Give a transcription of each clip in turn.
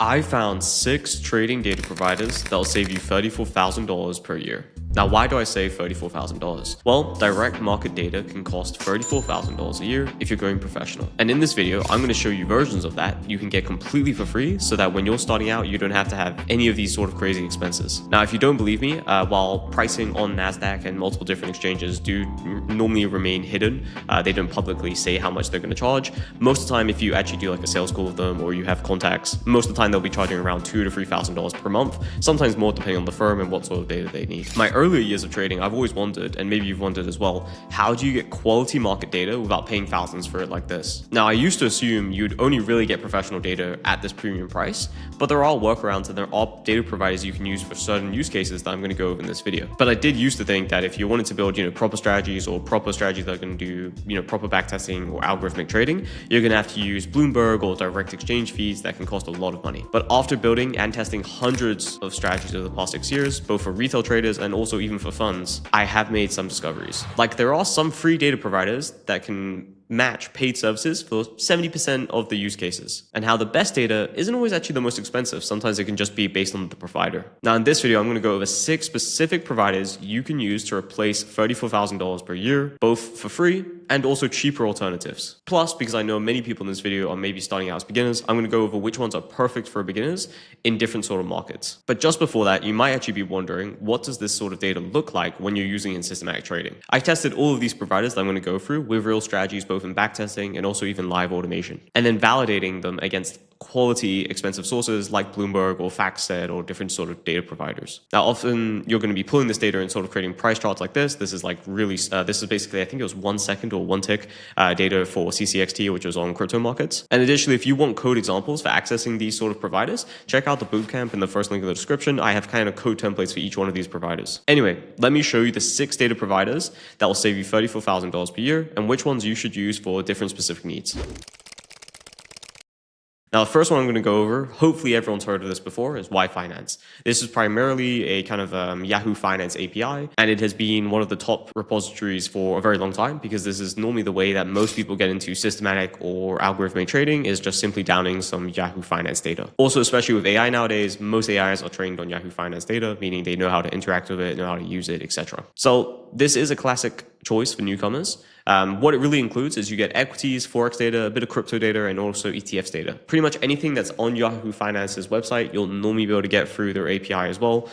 I found 6 trading data providers that'll save you $34,000 per year. Now, why do I say $34,000? Well, direct market data can cost $34,000 a year if you're going professional. And in this video, I'm going to show you versions of that you can get completely for free so that when you're starting out, you don't have to have any of these sort of crazy expenses. Now, if you don't believe me, while pricing on NASDAQ and multiple different exchanges do normally remain hidden, they don't publicly say how much they're going to charge. Most of the time, if you actually do like a sales call with them or you have contacts, most of the time they'll be charging around $2,000 to $3,000 per month, sometimes more depending on the firm and what sort of data they need. My earlier years of trading, I've always wondered, and maybe you've wondered as well, how do you get quality market data without paying thousands for it like this? Now, I used to assume you'd only really get professional data at this premium price, but there are workarounds and there are data providers you can use for certain use cases that I'm going to go over in this video. But I did used to think that if you wanted to build, proper strategies or proper strategies that are going to do, proper backtesting or algorithmic trading, you're going to have to use Bloomberg or direct exchange feeds that can cost a lot of money. But after building and testing hundreds of strategies over the past 6 years, both for retail traders and also even for funds, I have made some discoveries. Like, there are some free data providers that can match paid services for 70% of the use cases, and how the best data isn't always actually the most expensive. Sometimes it can just be based on the provider. Now, in this video, I'm going to go over 6 specific providers you can use to replace $34,000 per year, both for free and also cheaper alternatives. Plus, because I know many people in this video are maybe starting out as beginners, I'm going to go over which ones are perfect for beginners in different sort of markets. But just before that, you might actually be wondering, what does this sort of data look like when you're using it in systematic trading? I've tested all of these providers that I'm going to go through with real strategies, both in backtesting and also even live automation, and then validating them against quality expensive sources like Bloomberg or FactSet or different sort of data providers. Now, often you're going to be pulling this data and sort of creating price charts like this. This is like really, this is basically, I think it was 1 second or 1 tick data for CCXT, which was on crypto markets. And additionally, if you want code examples for accessing these sort of providers, check out the bootcamp in the first link in the description. I have kind of code templates for each one of these providers. Anyway, let me show you the 6 data providers that will save you $34,000 per year and which ones you should use for different specific needs. Now, the first one I'm going to go over, hopefully everyone's heard of this before, is Yahoo Finance. This is primarily a kind of Yahoo Finance API, and it has been one of the top repositories for a very long time because this is normally the way that most people get into systematic or algorithmic trading, is just simply downing some Yahoo Finance data. Also, especially with AI nowadays, most AIs are trained on Yahoo Finance data, meaning they know how to interact with it, know how to use it, etc. So this is a classic choice for newcomers. What it really includes is you get equities, forex data, a bit of crypto data, and also ETFs data. Pretty much anything that's on Yahoo Finance's website, you'll normally be able to get through their API as well,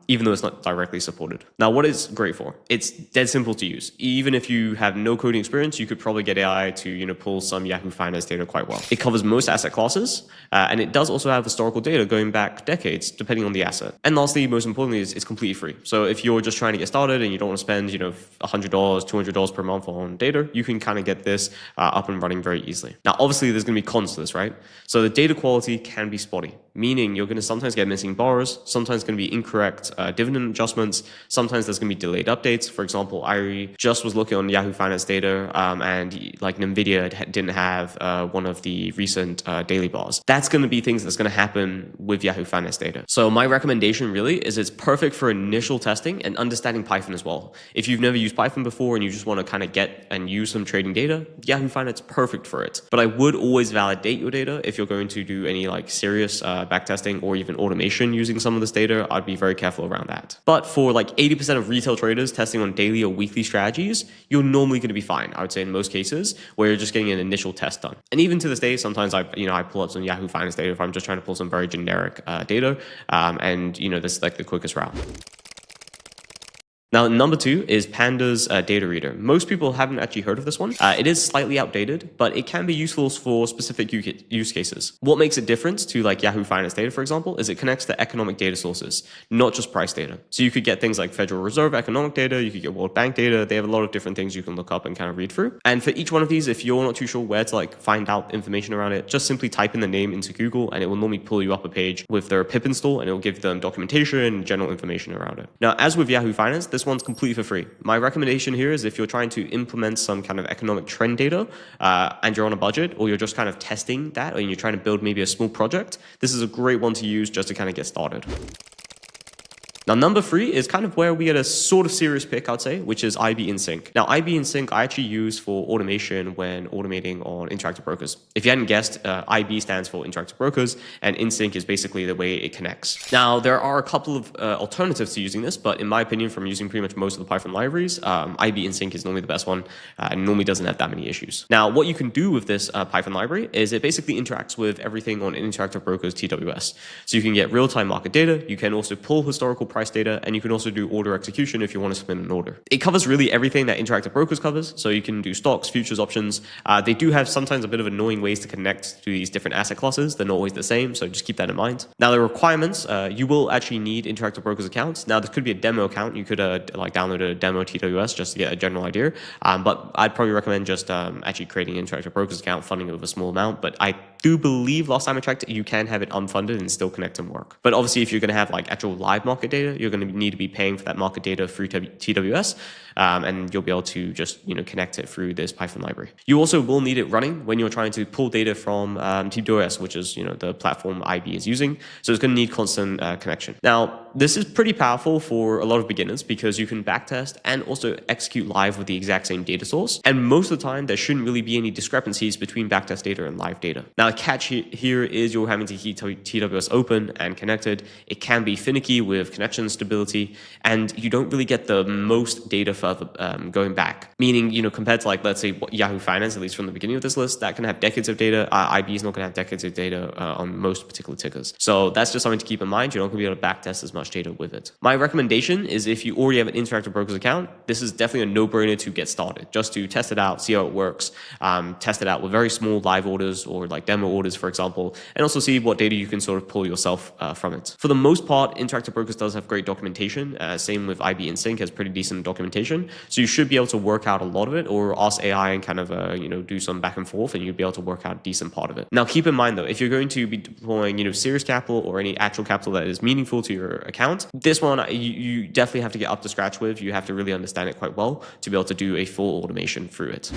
even though it's not directly supported. Now, what it's great for? It's dead simple to use. Even if you have no coding experience, you could probably get AI to pull some Yahoo Finance data quite well. It covers most asset classes, and it does also have historical data going back decades, depending on the asset. And lastly, most importantly, is it's completely free. So if you're just trying to get started and you don't want to spend $100, $200 per month on data, you can kind of get this up and running very easily. Now, obviously, there's going to be cons to this, right? So the data quality can be spotty, meaning you're going to sometimes get missing bars, sometimes going to be incorrect dividend adjustments, sometimes there's going to be delayed updates. For example, I just was looking on Yahoo Finance data, and like NVIDIA didn't have one of the recent daily bars. That's going to be things that's going to happen with Yahoo Finance data. So my recommendation really is it's perfect for initial testing and understanding Python as well. If you've never used Python before and you just want to kind of get and use some trading data, Yahoo Finance is perfect for it. But I would always validate your data if you're going to do any like serious backtesting or even automation using some of this data. I'd be very careful around that. But for like 80% of retail traders testing on daily or weekly strategies, you're normally going to be fine, I would say, in most cases, where you're just getting an initial test done. And even to this day, sometimes I pull up some Yahoo Finance data if I'm just trying to pull some very generic data, and this is like the quickest route. Now, number 2 is Pandas DataReader. Most people haven't actually heard of this one. It is slightly outdated, but it can be useful for specific use cases. What makes it different to like Yahoo Finance data, for example, is it connects to economic data sources, not just price data. So you could get things like Federal Reserve economic data, you could get World Bank data. They have a lot of different things you can look up and kind of read through. And for each one of these, if you're not too sure where to like find out information around it, just simply type in the name into Google and it will normally pull you up a page with their pip install, and it will give them documentation and general information around it. Now, as with Yahoo Finance, this one's completely for free. My recommendation here is if you're trying to implement some kind of economic trend data and you're on a budget, or you're just kind of testing that, or you're trying to build maybe a small project, this is a great one to use just to kind of get started. Now, number 3 is kind of where we get a sort of serious pick, I'd say, which is IB in Sync. Now, IB in Sync I actually use for automation when automating on interactive brokers. If you hadn't guessed, IB stands for interactive brokers, and in Sync is basically the way it connects. Now, there are a couple of alternatives to using this, but in my opinion, from using pretty much most of the Python libraries, IB in Sync is normally the best one, and normally doesn't have that many issues. Now, what you can do with this Python library is it basically interacts with everything on interactive brokers TWS. So you can get real-time market data, you can also pull historical price data, and you can also do order execution if you want to spin an order. It covers really everything that interactive brokers covers, so you can do stocks, futures, options. They do have sometimes a bit of annoying ways to connect to these different asset classes. They're not always the same, so just keep that in mind. Now, the requirements, you will actually need interactive brokers accounts. Now, this could be a demo account. You could like download a demo TWS just to get a general idea, but I'd probably recommend just actually creating an interactive brokers account, funding it with a small amount. But I do believe last time I checked, you can have it unfunded and still connect and work. But obviously, if you're going to have like actual live market data, you're going to need to be paying for that market data through TWS, and you'll be able to just connect it through this Python library. You also will need it running when you're trying to pull data from TWS, which is the platform IB is using. So it's going to need constant connection. Now, this is pretty powerful for a lot of beginners because you can backtest and also execute live with the exact same data source. And most of the time, there shouldn't really be any discrepancies between backtest data and live data. Now, a catch here is you're having to keep TWS open and connected. It can be finicky with connection stability, and you don't really get the most data further going back. Meaning, compared to like, let's say Yahoo Finance, at least from the beginning of this list, that can have decades of data. IB is not going to have decades of data on most particular tickers. So that's just something to keep in mind. You're not going to be able to backtest as much data with it. My recommendation is if you already have an interactive brokers account, this is definitely a no-brainer to get started, just to test it out, see how it works, test it out with very small live orders or like demo orders, for example, and also see what data you can sort of pull yourself from it. For the most part, interactive brokers does have great documentation. Same with IB in Sync has pretty decent documentation. So you should be able to work out a lot of it, or ask AI and kind of do some back and forth, and you'll be able to work out a decent part of it. Now, keep in mind though, if you're going to be deploying serious capital or any actual capital that is meaningful to your account, this one you definitely have to get up to scratch with. You have to really understand it quite well to be able to do a full automation through it.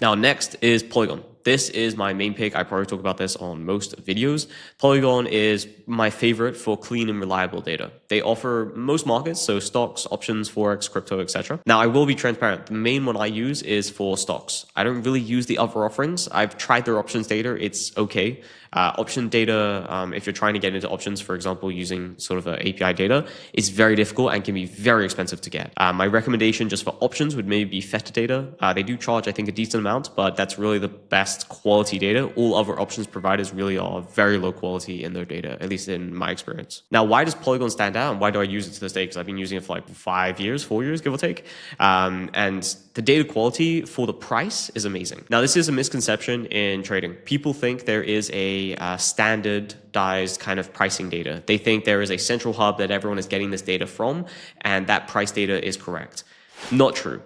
Now, next is Polygon. This is my main pick. I probably talk about this on most videos. Polygon is my favorite for clean and reliable data. They offer most markets, so stocks, options, forex, crypto, etc. Now, I will be transparent. The main one I use is for stocks. I don't really use the other offerings. I've tried their options data. It's okay. Option data, if you're trying to get into options, for example, using sort of API data, is very difficult and can be very expensive to get. My recommendation just for options would maybe be Feta data. They do charge, I think, a decent amount, but that's really the best quality data. All other options providers really are very low quality in their data, at least in my experience. Now, why does Polygon stand out and why do I use it to this day? Because I've been using it for like 4 years, give or take. And the data quality for the price is amazing. Now, this is a misconception in trading. People think there is a standardized kind of pricing data. They think there is a central hub that everyone is getting this data from, and that price data is correct. Not true.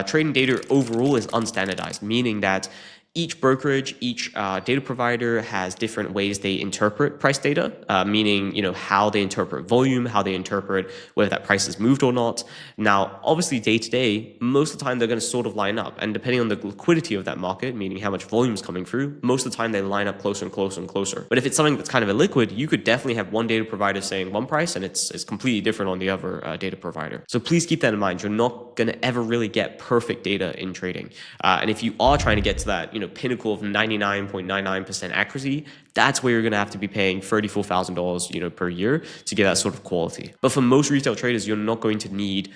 Trading data overall is unstandardized, meaning that each brokerage, each data provider has different ways they interpret price data, meaning how they interpret volume, how they interpret whether that price has moved or not. Now, obviously, day to day, most of the time they're going to sort of line up, and depending on the liquidity of that market, meaning how much volume is coming through, most of the time they line up closer and closer and closer. But if it's something that's kind of illiquid, you could definitely have one data provider saying one price, and it's completely different on the other data provider. So please keep that in mind. You're not going to ever really get perfect data in trading, and if you are trying to get to that pinnacle of 99.99% accuracy, that's where you're going to have to be paying $34,000 per year to get that sort of quality. But for most retail traders, you're not going to need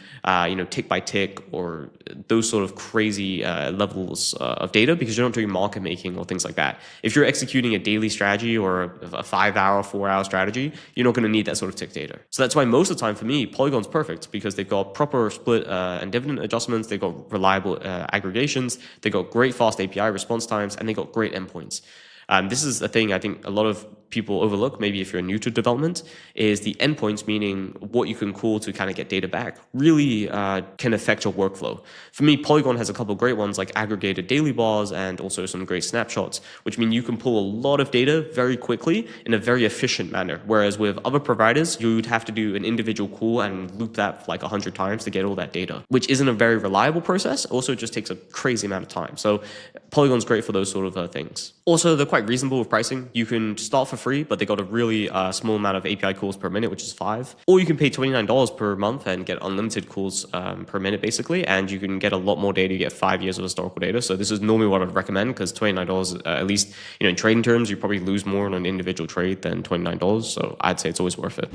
tick by tick or those sort of crazy levels of data because you're not doing market making or things like that. If you're executing a daily strategy or a 5-hour, 4-hour strategy, you're not going to need that sort of tick data. So that's why most of the time for me, Polygon's perfect because they've got proper split and dividend adjustments, they've got reliable aggregations, they've got great fast API response times, and they got great endpoints. This is a thing I think a lot of people overlook, maybe if you're new to development, is the endpoints, meaning what you can call to kind of get data back, really can affect your workflow. For me, Polygon has a couple of great ones like aggregated daily bars and also some great snapshots, which mean you can pull a lot of data very quickly in a very efficient manner. Whereas with other providers, you'd have to do an individual call and loop that like 100 times to get all that data, which isn't a very reliable process. Also, it just takes a crazy amount of time. So Polygon's great for those sort of things. Also, they're quite reasonable with pricing. You can start for free, but they got a really small amount of API calls per minute, which is 5. Or you can pay $29 per month and get unlimited calls per minute, basically, and you can get a lot more data. You get 5 years of historical data. So this is normally what I'd recommend, because $29, at least in trading terms, you probably lose more on an individual trade than $29. So I'd say it's always worth it.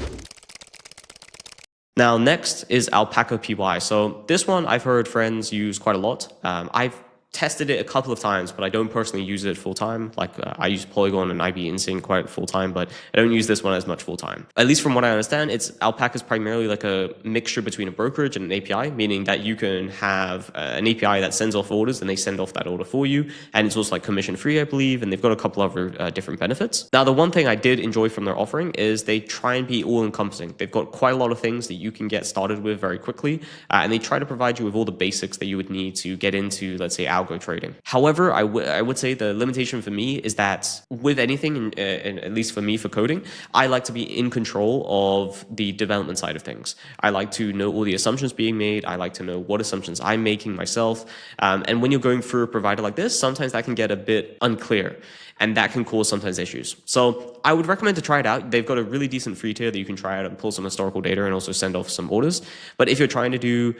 Now, next is Alpaca PY. So this one I've heard friends use quite a lot. I've tested it a couple of times, but I don't personally use it full time. Like I use Polygon and IB Insync quite full time, but I don't use this one as much full time. At least from what I understand, Alpaca is primarily like a mixture between a brokerage and an API, meaning that you can have an API that sends off orders and they send off that order for you. And it's also like commission free, I believe. And they've got a couple other different benefits. Now, the one thing I did enjoy from their offering is they try and be all encompassing. They've got quite a lot of things that you can get started with very quickly. And they try to provide you with all the basics that you would need to get into, let's say, algo trading. However, I would say the limitation for me is that with anything, and at least for me for coding, I like to be in control of the development side of things. I like to know all the assumptions being made. I like to know what assumptions I'm making myself. And when you're going through a provider like this, sometimes that can get a bit unclear. And that can cause sometimes issues. So I would recommend to try it out. They've got a really decent free tier that you can try out and pull some historical data and also send off some orders. But if you're trying to do,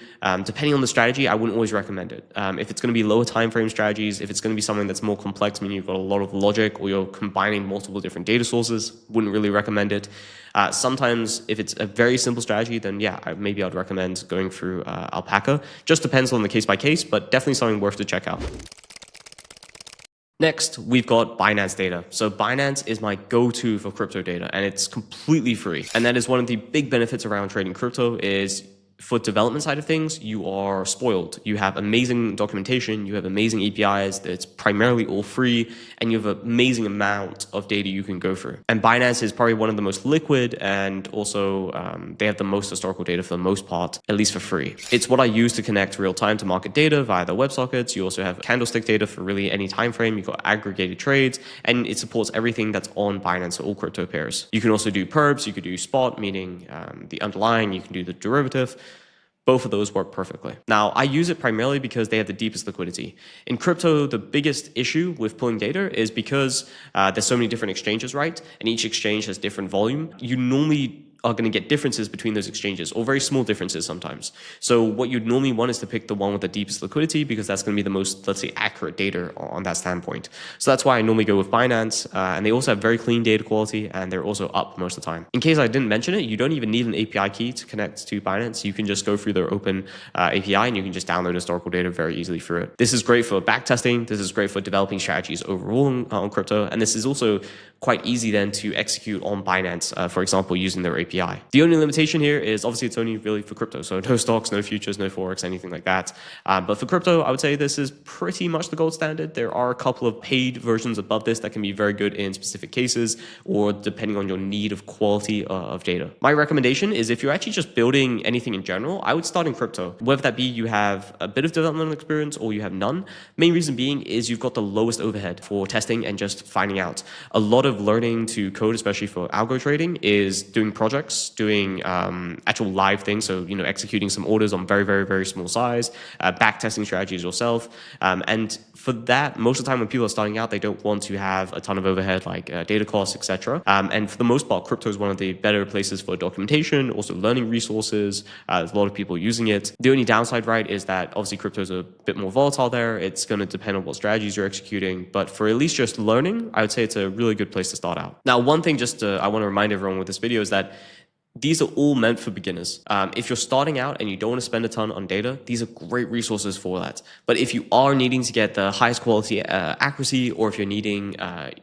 depending on the strategy, I wouldn't always recommend it. If it's going to be lower time frame strategies, if it's going to be something that's more complex, meaning you've got a lot of logic or you're combining multiple different data sources, wouldn't really recommend it. Sometimes if it's a very simple strategy, then yeah, maybe I'd recommend going through Alpaca. Just depends on the case by case, but definitely something worth to check out. Next, we've got Binance data. So Binance is my go-to for crypto data, and it's completely free. And that is one of the big benefits around trading crypto is for development side of things, you are spoiled. You have amazing documentation, you have amazing APIs that's primarily all free, and you have an amazing amount of data you can go through. And Binance is probably one of the most liquid, and also they have the most historical data for the most part, at least for free. It's what I use to connect real time to market data via the WebSockets. You also have candlestick data for really any time frame. You've got aggregated trades, and it supports everything that's on Binance, so all crypto pairs. You can also do perps, you could do spot, meaning the underlying, you can do the derivative. Both of those work perfectly. Now, I use it primarily because they have the deepest liquidity. In crypto, the biggest issue with pulling data is because there's so many different exchanges, right? And each exchange has different volume. You normally are going to get differences between those exchanges, or very small differences sometimes. So what you'd normally want is to pick the one with the deepest liquidity, because that's going to be the most, let's say, accurate data on that standpoint. So that's why I normally go with Binance, and they also have very clean data quality, and they're also up most of the time. In case I didn't mention it, you don't even need an API key to connect to Binance. You can just go through their open API, and you can just download historical data very easily through it. This is great for backtesting. This is great for developing strategies overall on crypto, and this is also quite easy then to execute on Binance, for example, using their API. The only limitation here is obviously it's only really for crypto. So no stocks, no futures, no Forex, anything like that. But for crypto, I would say this is pretty much the gold standard. There are a couple of paid versions above this that can be very good in specific cases, or depending on your need of quality of data. My recommendation is if you're actually just building anything in general, I would start in crypto. Whether that be you have a bit of developmental experience or you have none. Main reason being is you've got the lowest overhead for testing and just finding out. A lot of learning to code, especially for algo trading, is doing projects, doing actual live things. So, executing some orders on very, very, very small size, back testing strategies yourself. And for that, most of the time when people are starting out, they don't want to have a ton of overhead like data costs, etc. And for the most part, crypto is one of the better places for documentation, also learning resources. There's a lot of people using it. The only downside, right, is that obviously crypto is a bit more volatile there. It's going to depend on what strategies you're executing. But for at least just learning, I would say it's a really good place to start out. Now, one thing I want to remind everyone with this video is that these are all meant for beginners. If you're starting out and you don't want to spend a ton on data, these are great resources for that. But if you are needing to get the highest quality accuracy, or if you're needing,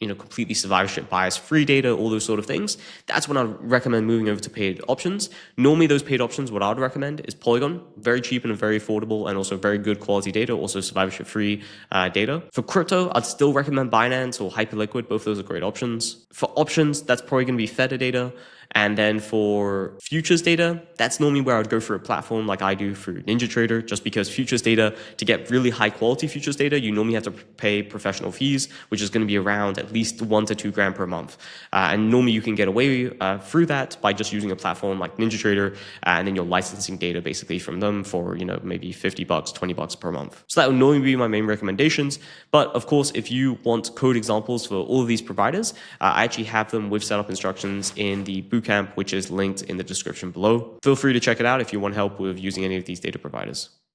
completely survivorship bias free data, all those sort of things, that's when I'd recommend moving over to paid options. Normally those paid options, what I'd recommend is Polygon, very cheap and very affordable, and also very good quality data, also survivorship free data. For crypto, I'd still recommend Binance or Hyperliquid. Both of those are great options. For options, that's probably going to be Feta data. And then for futures data, that's normally where I would go for a platform like I do through NinjaTrader, just because futures data, to get really high quality futures data, you normally have to pay professional fees, which is going to be around at least $1 to $2 per month. And normally you can get away through that by just using a platform like NinjaTrader, and then you're licensing data basically from them for, maybe $50, $20 per month. So that would normally be my main recommendations. But of course, if you want code examples for all of these providers, I actually have them with setup instructions in the bootcamp, which is linked in the description below. Feel free to check it out if you want help with using any of these data providers.